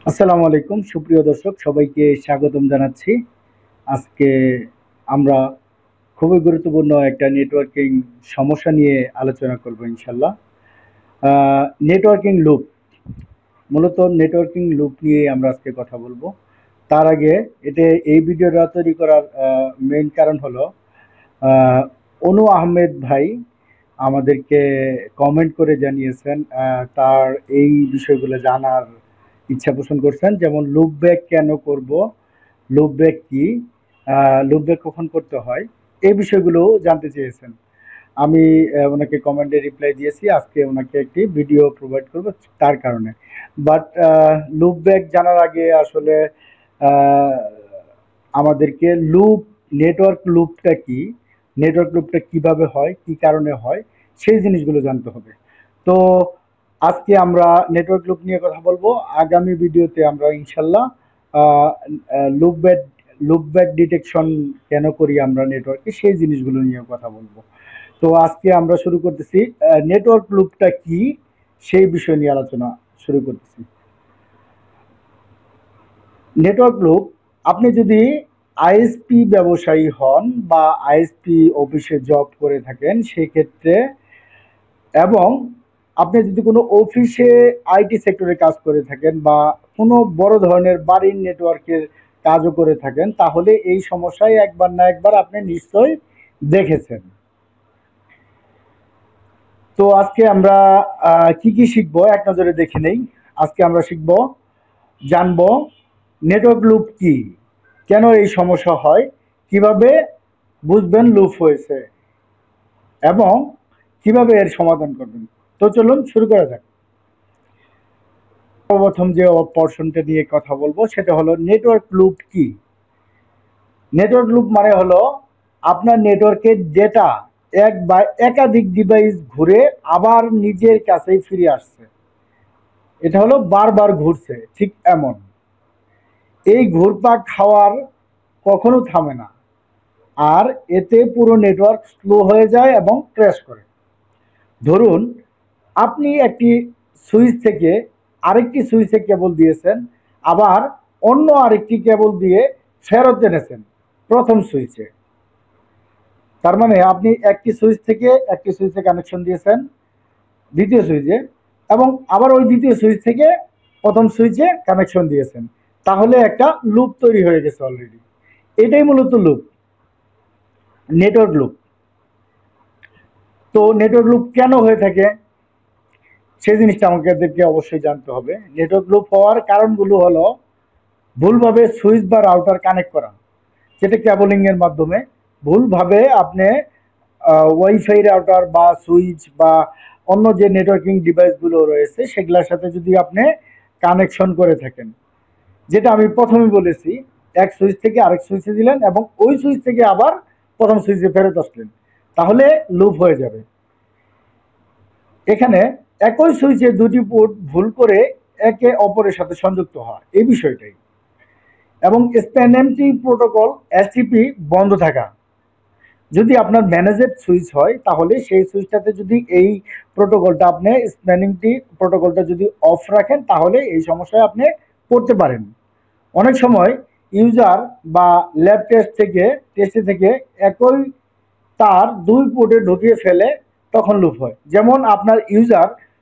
আসসালামু আলাইকুম সুপ্রিয় দর্শক সবাইকে স্বাগতম জানাচ্ছি। আজকে আমরা খুবই গুরুত্বপূর্ণ একটা নেটওয়ার্কিং সমস্যা নিয়ে আলোচনা করব ইনশাল্লাহ। নেটওয়ার্কিং লুপ, মূলত নেটওয়ার্কিং লুপ নিয়ে আমরা আজকে কথা বলবো। তার আগে এই ভিডিওটা তৈরি করার মেইন কারণ হলো আহ, অনু আহমেদ ভাই আমাদেরকে কমেন্ট করে জানিয়েছেন, তার এই বিষয়গুলো জানার ইচ্ছা পোষণ করছেন। যেমন লুপ ব্যাক কেন করব, লুপ ব্যাক কি, লুপ ব্যাক কখন করতে হয়, এই বিষয়গুলো জানতে চেয়েছেন। আমি ওনাকে কমেন্টে রিপ্লাই দিয়েছি, আজকে ওনাকে একটি ভিডিও প্রোভাইড করব তার কারণে। বাট লুপ ব্যাক জানার আগে আসলে আহ, আমাদেরকে নেটওয়ার্ক লুপটা কি, নেটওয়ার্ক লুপটা কিভাবে হয়, কি কারণে হয়, সেই জিনিসগুলো জানতে হবে। তো আজকে আমরা নেটওয়ার্ক লুপ নিয়ে কথা বলবো। আগামী ভিডিওতে আমরা ইনশাল্লাহ loop back loop back detection কেন করি আমরা নেটওয়ার্কে, সেই জিনিসগুলো নিয়ে কথা বলবো। তো আজকে আমরা শুরু করতেছি নেটওয়ার্ক লুপটা কি, সেই বিষয় নিয়ে আলোচনা শুরু করতেছি। নেটওয়ার্ক লুপ, আপনি যদি আইএসপি ব্যবসায়ী হন বা আইএসপি অফিসে জব করে থাকেন সেক্ষেত্রে, এবং আপনি যদি কোনো অফিসে আইটি সেক্টরে কাজ করে থাকেন বা কোনো বড় ধরনের বাড়ির নেটওয়ার্কের কাজও করে থাকেন, তাহলে এই সমস্যায় একবার না একবার আপনি নিশ্চয়ই দেখেছেন। তো আজকে আমরা কি কি শিখবো এক নজরে দেখে নেই। আজকে আমরা শিখবো, জানবো নেটওয়ার্ক লুপ কি, কেন এই সমস্যা হয়, কিভাবে বুঝবেন লুপ হয়েছে, এবং কিভাবে এর সমাধান করবেন। তো চলুন শুরু করা যাক। প্রথম যে পোর্শনটা নিয়ে কথা বলবো সেটা হলো নেটওয়ার্ক লুপ কি। নেটওয়ার্ক লুপ মানে হলো আপনার নেটওয়ার্কের ডেটা এক বা একাধিক ডিভাইস ঘুরে আবার নিজের কাছেই ফিরে আসছে। এটা হলো বারবার ঘুরছে, ঠিক এমন। এই ঘুরপাক খাওয়ার কখনো থামে না, আর এতে পুরো নেটওয়ার্ক স্লো হয়ে যায় এবং ক্র্যাশ করে। ধরুন, আপনি একটি সুইচ থেকে আরেকটি সুইচে কেবল দিয়েছেন, আবার অন্য আরেকটি কেবল দিয়ে ফেরত এনেছেন প্রথম সুইচে। তার মানে আপনি একটি সুইচ থেকে একটি সুইচে কানেকশন দিয়েছেন দ্বিতীয় সুইচে, এবং আবার ওই দ্বিতীয় সুইচ থেকে প্রথম সুইচে কানেকশন দিয়েছেন। তাহলে একটা লুপ তৈরি হয়ে গেছে অলরেডি। এটাই মূলত লুপ, নেটওয়ার্ক লুপ। তো নেটওয়ার্ক লুপ কেন হয়ে থাকে সেই জিনিসটা আমাদেরকে অবশ্যই জানতে হবে। নেটওয়ার্ক লুপ হওয়ার কারণগুলো হলো ভুলভাবে সুইচ বা রাউটার কানেক্ট করা, যেটা ক্যাবলিং এর মাধ্যমে ভুলভাবে আপনি ওয়াইফাই রাউটার বা সুইচ বা অন্য যে নেটওয়ার্কিং ডিভাইসগুলো রয়েছে সেগুলোর সাথে যদি আপনি কানেকশন করে থাকেন, যেটা আমি প্রথমে বলেছি, এক সুইচ থেকে আরেক সুইচে দিলেন এবং ওই সুইচ থেকে আবার প্রথম সুইচে ফেরত আসলেন, তাহলে লুপ হয়ে যাবে। এখানে একই সুইচে দুটি পোর্ট ভুল করে একে অপরের সাথে সংযুক্ত হয়, এই বিষয়টাই। এবং স্প্যানএমটি প্রোটোকল এসটিপি বন্ধ থাকা, যদি আপনার ম্যানেজেড সুইচ হয় তাহলে সেই সুইচটাতে যদি এই প্রোটোকলটা আপনি স্প্যানিংটি প্রোটোকলটা যদি অফ রাখেন তাহলে এই সমস্যায় আপনি পড়তে পারেন। অনেক সময় ইউজার বা ল্যাব টেস্টে থেকে একই তার দুই পোর্টে ঢুকিয়ে ফেলে, তখন লুপ হয়। যেমন আপনার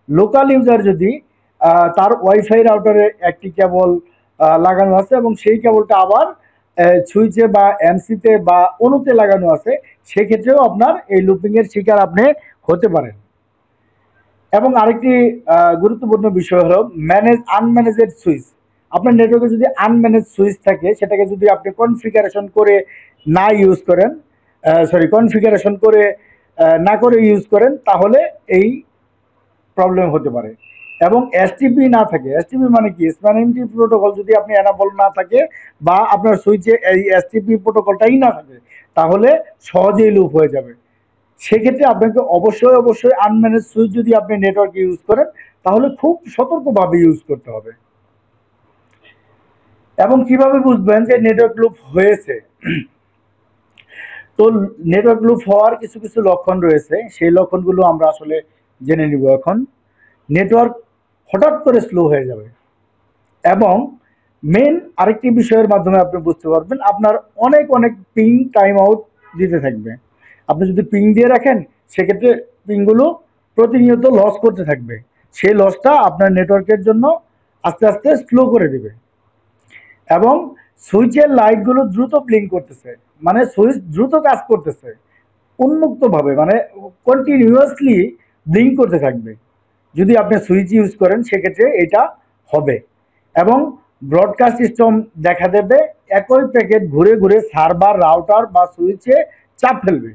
লোকাল ইউজার যদি তার ওয়াইফাই রাউটারে একটি কেবল লাগানো আছে এবং সেই কেবলটা আবার সুইচে বা এমসিতে বা অনুতে লাগানো আছে, সেক্ষেত্রেও আপনার এই লুপিং এর শিকার আপনি হতে পারেন। এবং আরেকটি গুরুত্বপূর্ণ বিষয় হলো আনম্যানেজেড সুইচ। আপনার নেটওয়ার্কে যদি আনম্যানেজ সুইচ থাকে, সেটাকে যদি আপনি কনফিগারেশন করে না ইউজ করেন, কনফিগারেশন করে না করে ইউজ করেন, তাহলে এই প্রবলেম হতে পারে। এবং এসটিপি না থাকে, এসটিপি মানে কি, স্প্যানিং প্রোটোকল যদি আপনি এনাবল না থাকে বা আপনার সুইচে এই এসটিপি প্রোটোকলটাই না থাকে, তাহলে সহজেই লুপ হয়ে যাবে। সেক্ষেত্রে আপনাকে অবশ্যই আনম্যানেজ সুইচ যদি আপনি নেটওয়ার্কে ইউজ করেন, তাহলে খুব সতর্কভাবে ইউজ করতে হবে। এবং কিভাবে বুঝবেন যে নেটওয়ার্ক লুপ হয়েছে? তো নেটওয়ার্ক লুপ হওয়ার কিছু কিছু লক্ষণ রয়েছে, সেই লক্ষণগুলো আমরা আসলে জেনে নিব এখন। নেটওয়ার্ক হঠাৎ করে স্লো হয়ে যাবে, এবং মেন আরেকটি বিষয়ের মাধ্যমে আপনি বুঝতে পারবেন, আপনার অনেক অনেক পিং টাইম আউট দিতে থাকবে। আপনি যদি পিং দিয়ে রাখেন, সেক্ষেত্রে পিংগুলো প্রতিনিয়ত লস করতে থাকবে। সেই লসটা আপনার নেটওয়ার্কের জন্য আস্তে আস্তে স্লো করে দিবে। এবং সুইচের লাইটগুলো দ্রুত ব্লিঙ্ক করতেছে, মানে সুইচ দ্রুত কাজ করতেছে উন্মুক্তভাবে, মানে কন্টিনিউয়াসলি ব্লিঙ্ক করতে থাকবে। যদি আপনি সুইচ ইউজ করেন সেক্ষেত্রে এটা হবে। এবং ব্রডকাস্ট সিস্টেম দেখা দেবে, একই প্যাকেট ঘুরে ঘুরে সার্ভার, রাউটার বা সুইচে চাপ ফেলবে।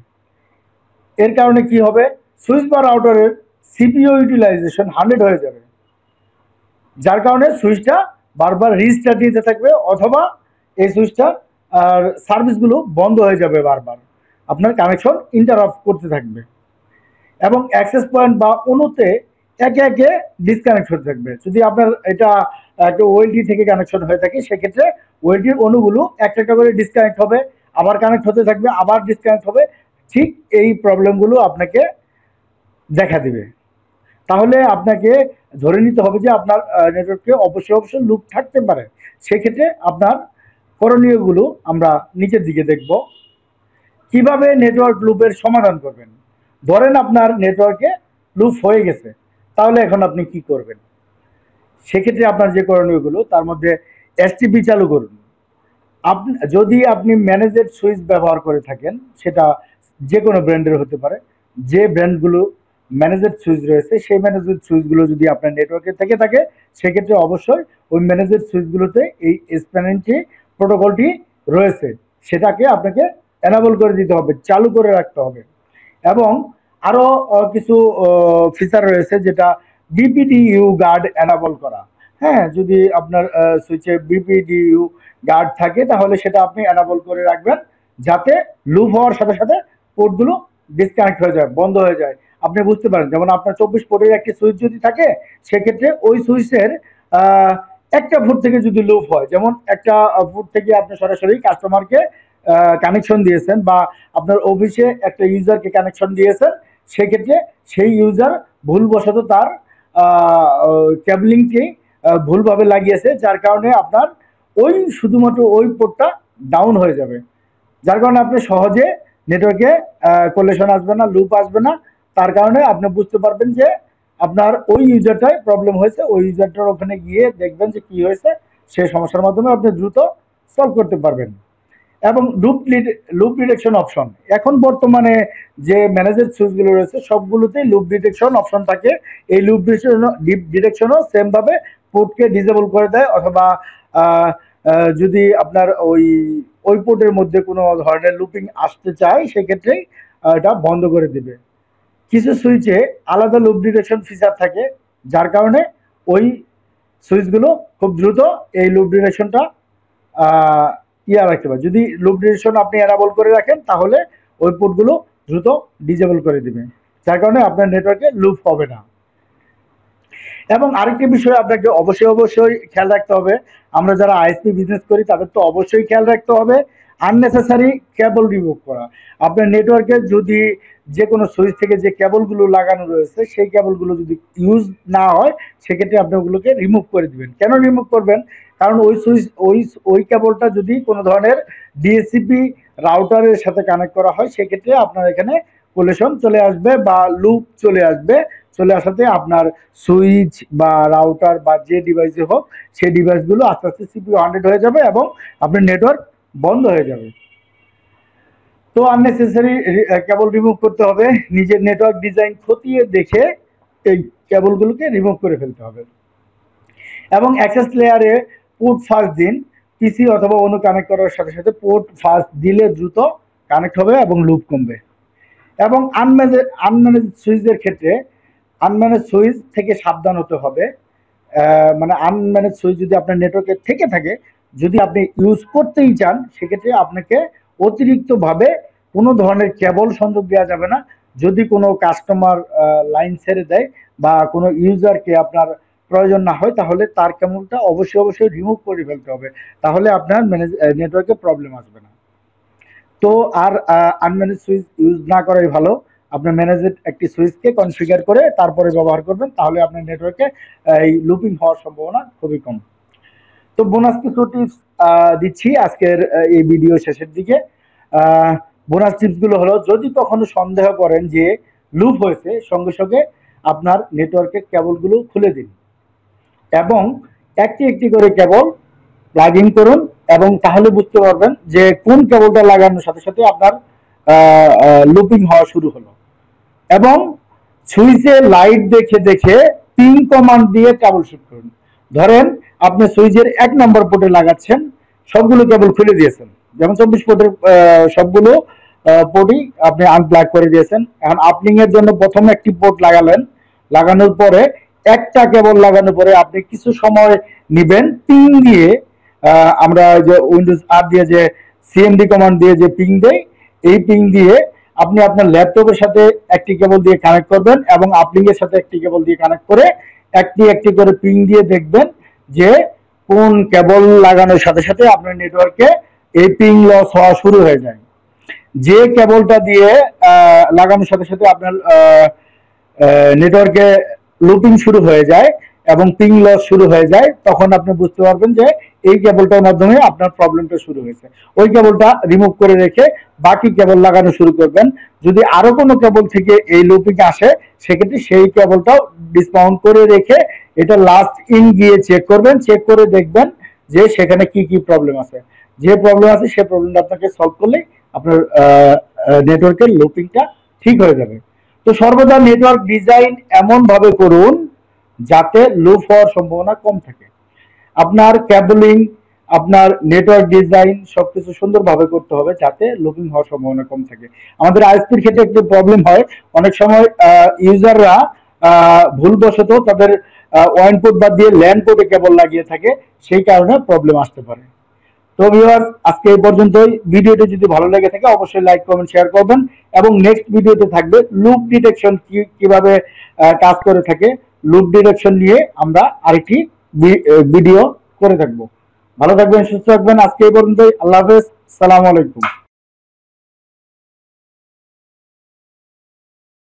এর কারণে কি হবে, সুইচ বা রাউটারের সিপিইউ ইউটিলাইজেশন 100 হয়ে যাবে, যার কারণে সুইচটা বারবার রিস্টার্ট দিতে থাকবে, অথবা এই সুইচটা আর সার্ভিসগুলো বন্ধ হয়ে যাবে, বারবার আপনার কানেকশন ইন্টারাপ্ট করতে থাকবে। এবং অ্যাক্সেস পয়েন্ট বা অণুতে একে একে ডিসকানেক্ট হতে থাকবে। যদি আপনার এটা একটা ওএলটি থেকে কানেকশন হয়ে থাকে, সেক্ষেত্রে ওএলটির অণুগুলো একটা একটা করে ডিসকানেক্ট হবে, আবার কানেক্ট হতে থাকবে, আবার ডিসকানেক্ট হবে। ঠিক এই প্রবলেমগুলো আপনাকে দেখা দিবে। তাহলে আপনাকে ধরে নিতে হবে যে আপনার নেটওয়ার্কে অবশ্যই অবশ্যই লুপ থাকতে পারে। সেক্ষেত্রে আপনার করণীয়গুলো আমরা নিচের দিকে দেখব। কিভাবে নেটওয়ার্ক লুপের সমাধান করবেন। ধরেন আপনার নেটওয়ার্কে লুপ হয়ে গেছে, তাহলে এখন আপনি কি করবেন? সেক্ষেত্রে আপনার যে করণীয়গুলো, তার মধ্যে এসটিপি চালু করুন। আপনি যদি আপনি ম্যানেজেড সুইচ ব্যবহার করে থাকেন, সেটা যে কোনো ব্র্যান্ডের হতে পারে, যে ব্র্যান্ডগুলো ম্যানেজেড সুইচ রয়েছে, সেই ম্যানেজেড সুইচগুলো যদি আপনার নেটওয়ার্কে থেকে থাকে, সেক্ষেত্রে অবশ্যই ওই ম্যানেজেড সুইচগুলোতে এই এসপিএনএনটি প্রোটোকলটি রয়েছে, সেটাকে আপনাকে এনাবল করে দিতে হবে, চালু করে রাখতে হবে। এবং আরো কিছু ফিচার রয়েছে, যেটা বিপিডিইউ গার্ড এনাবল করা। হ্যাঁ, যদি আপনার সুইচে বিপিডিইউ গার্ড থাকে, তাহলে সেটা আপনি এনাবল করে রাখবেন, যাতে লুপ হওয়ার সাথে সাথে পোর্টগুলো ডিসকানেক্ট হয়ে যায়, বন্ধ হয়ে যায়। আপনি বুঝতে পারেন, যেমন আপনার 24 পোর্টের একটি সুইচ যদি থাকে, সেক্ষেত্রে ওই সুইচের একটা ফুট থেকে যদি লুপ হয়, যেমন একটা ফুট থেকে আপনি সরাসরি কাস্টমারকে কানেকশন দিয়েছেন, বা আপনার অফিসে একটা ইউজারকে কানেকশন দিয়েছেন, সেক্ষেত্রে সেই ইউজার ভুলবশত তার কেবলিংটি ভুলভাবে লাগিয়েছে, যার কারণে আপনার ওই শুধুমাত্র ওই পোর্টটা ডাউন হয়ে যাবে, যার কারণে আপনি সহজে নেটওয়ার্কে কোলেশন আসবে না, লুপ আসবে না। তার কারণে আপনি বুঝতে পারবেন যে আপনার ওই ইউজারটাই প্রবলেম হয়েছে, ওই ইউজারটার ওখানে গিয়ে দেখবেন যে কি হয়েছে, সেই সমস্যার মাধ্যমে আপনি দ্রুত সলভ করতে পারবেন। এবং লুপ ডিটেকশন অপশন, এখন বর্তমানে যে ম্যানেজের সুইচগুলো রয়েছে, সবগুলোতেই লুপ ডিটেকশন অপশন থাকে। এই লুপ ডিটেকশনও সেম ভাবে পোর্টকে ডিসেবল করে দেয়, অথবা যদি আপনার ওই ওই পোর্টের মধ্যে কোনো ধরনের লুপিং আসতে চায়, সেক্ষেত্রেই এটা বন্ধ করে দিবে। কিছু সুইচে আলাদা লুপ ডিটেকশন ফিচার থাকে, যার কারণে ওই সুইচগুলো খুব দ্রুত এই লুপ ডিটেকশনটা রাখতে পারে। যদি লুপ ডিটেকশন আপনি এনাবল করে রাখেন, তাহলে ওই পোর্টগুলো দ্রুত ডিসেবল করে দিবেন, যার কারণে আপনার নেটওয়ার্কে লুপ হবে না। এবং আরেকটি বিষয় আপনাকে অবশ্যই অবশ্যই খেয়াল রাখতে হবে, আমরা যারা আইএসপি বিজনেস করি তাদের তো অবশ্যই খেয়াল রাখতে হবে আননেসেসারি কেবল রিমুভ করা। আপনার নেটওয়ার্কে যদি যে কোনো সুইচ থেকে যে কেবলগুলো লাগানো রয়েছে, সেই কেবলগুলো যদি ইউজ না হয়, সেক্ষেত্রে আপনি ওগুলোকে রিমুভ করে দিবেন। কেন রিমুভ করবেন? কারণ ওই সুইচ ওই কেবলটা যদি কোনো ধরনের ডিএসসিপি রাউটারের সাথে কানেক্ট করা হয়, সেক্ষেত্রে আপনার এখানে কোলেশন চলে আসবে বা লুপ চলে আসবে। চলে আসাতে আপনার সুইচ বা রাউটার বা যে ডিভাইসে হোক, সেই ডিভাইসগুলো আস্তে আস্তে সিপিইউ 100 হয়ে যাবে এবং আপনার নেটওয়ার্ক বন্ধ হয়ে যাবে। তো আননেসেসারি কেবল রিমুভ করতে হবে, নিজের নেটওয়ার্ক ডিজাইন খতিয়ে দেখে এই কেবলগুলোকে রিমুভ করে ফেলতে হবে। এবং অ্যাক্সেস লেয়ারে পোর্ট ফার্স্ট দিন, পিসি অথবা অন্য কানেক্ট করার সাথে সাথে পোর্ট ফার্স্ট দিলে দ্রুত কানেক্ট হবে এবং লুপ কমবে। এবং আনম্যানেজ সুইচের ক্ষেত্রে আনম্যানেজ সুইচ থেকে সাবধান হতে হবে। মানে আনম্যানেজ সুইচ যদি আপনার নেটওয়ার্কে থেকে থাকে, যদি আপনি ইউজ করতেই চান, সেক্ষেত্রে আপনাকে অতিরিক্তভাবে কোনো ধরনের কেবল সংযোগ দেওয়া যাবে না। যদি কোনো কাস্টমার লাইন ছেড়ে দেয় বা কোনো ইউজারকে আপনার প্রয়োজন না হয়, তাহলে তার কেবলটা অবশ্যই অবশ্যই রিমুভ করে ফেলতে হবে, তাহলে আপনার নেটওয়ার্কে প্রবলেম আসবে না। তো আর আনম্যানেজ সুইচ ইউজ না করাই ভালো। আপনার ম্যানেজেড একটি সুইচকে কনফিগার করে তারপরে ব্যবহার করবেন, তাহলে আপনার নেটওয়ার্কে এই লুপিং হওয়ার সম্ভাবনা খুবই কম। তো বোনাস কিছু টিপস দিচ্ছি আজকের এই ভিডিও শেষের দিকে। বোনাস টিপস গুলো হলো, যদি কখনো সন্দেহ করেন যে লুপ হয়েছে, সঙ্গে সঙ্গে আপনার নেটওয়ার্কের কেবলগুলো খুলে দিন এবং একটি একটি করে কেবল প্লাগ ইন করুন, এবং তাহলে বুঝতে পারবেন যে কোন কেবলটা লাগানোর সাথে সাথে আপনার লুপিং হওয়া শুরু হলো। এবং সুইচে লাইট দেখে দেখে পিং কমান্ড দিয়ে কেবল শুট করুন। ধরেন আপনি সুইচের 1 নম্বর পোর্টে লাগাচ্ছেন, সবগুলো কেবল খুলে দিয়েছেন, যেমন 24 পোর্টের সবগুলো পোর্টই আপনি আনপ্লাগ করে দিয়েছেন। এখন আপলিং এর জন্য প্রথমে একটি পোর্ট লাগালেন, লাগানোর পরে একটা কেবল লাগানোর পরে আপনি কিছু সময় নিবেন পিং দিয়ে। আমরা যে উইন্ডোজ আর দিয়ে যে সিএমডি কমান্ড দিয়ে যে পিং দেই, এই পিং দিয়ে আপনি আপনার ল্যাপটপের সাথে একটি কেবল দিয়ে কানেক্ট করবেন এবং আপলিং এর সাথে একটি কেবল দিয়ে কানেক্ট করে একটি একটি করে পিং দিয়ে দেখবেন যে কোন কেবল লাগানোর সাথে সাথে আপনার নেটওয়ার্কে এই পিং লস হওয়া শুরু হয়ে যায়। যে কেবলটা দিয়ে লাগানোর সাথে সাথে আপনার নেটওয়ার্কে লুপিং শুরু হয়ে যায় এবং পিং লস শুরু হয়ে যায়, তখন আপনি বুঝতে পারবেন যে এই কেবলটার মাধ্যমে আপনার প্রবলেমটা শুরু হয়েছে। ওই কেবলটা রিমুভ করে রেখে বাকি কেবল লাগানো শুরু করবেন। যদি আরো কোনো কেবল থেকে এই লুপিং আসে, সেক্ষেত্রে সেই কেবলটাও ডিসমাউন্ট করে রেখে এটা লাস্ট ইন গিয়ে চেক করবেন, চেক করে দেখবেন যে সেখানে কি কি প্রবলেম আছে। যে প্রবলেম আছে সেই প্রবলেমটা আপনাকে সলভ করলে আপনার নেটওয়ার্কের লুপিংটা ঠিক হয়ে যাবে। তো সর্বদা নেটওয়ার্ক ডিজাইন এমন ভাবে করুন যাতে লুপ হওয়ার সম্ভাবনা কম থাকে। আপনার কেবলিং, আপনার নেটওয়ার্ক ডিজাইন সবকিছু সুন্দরভাবে করতে হবে যাতে লুপিং হওয়ার সম্ভাবনা কম থাকে। আমাদের আইএসপির ক্ষেত্রে একটি প্রবলেম হয়, অনেক সময় ইউজাররা ভুলবশত তাদের ওয়ান পোর্ট বাদ দিয়ে ল্যান পোর্টে কেবল লাগিয়ে থাকে, সেই কারণে প্রবলেম আসতে পারে। তো ভিউয়ার্স, আজকে এই পর্যন্তই। ভিডিওটি যদি ভালো লেগে থাকে অবশ্যই লাইক কমেন্ট শেয়ার করবেন, এবং নেক্সট ভিডিওতে থাকবে লুপ ডিটেকশন কিভাবে কাজ করে থাকে। লুপ ডিটেকশন নিয়ে আমরা আরেকটি ভিডিও করে থাকবো। ভালো থাকবেন, সুস্থ থাকবেন। আজকে এই পর্যন্তই। আল্লাহ হাফেজ, সালাম আলাইকুম।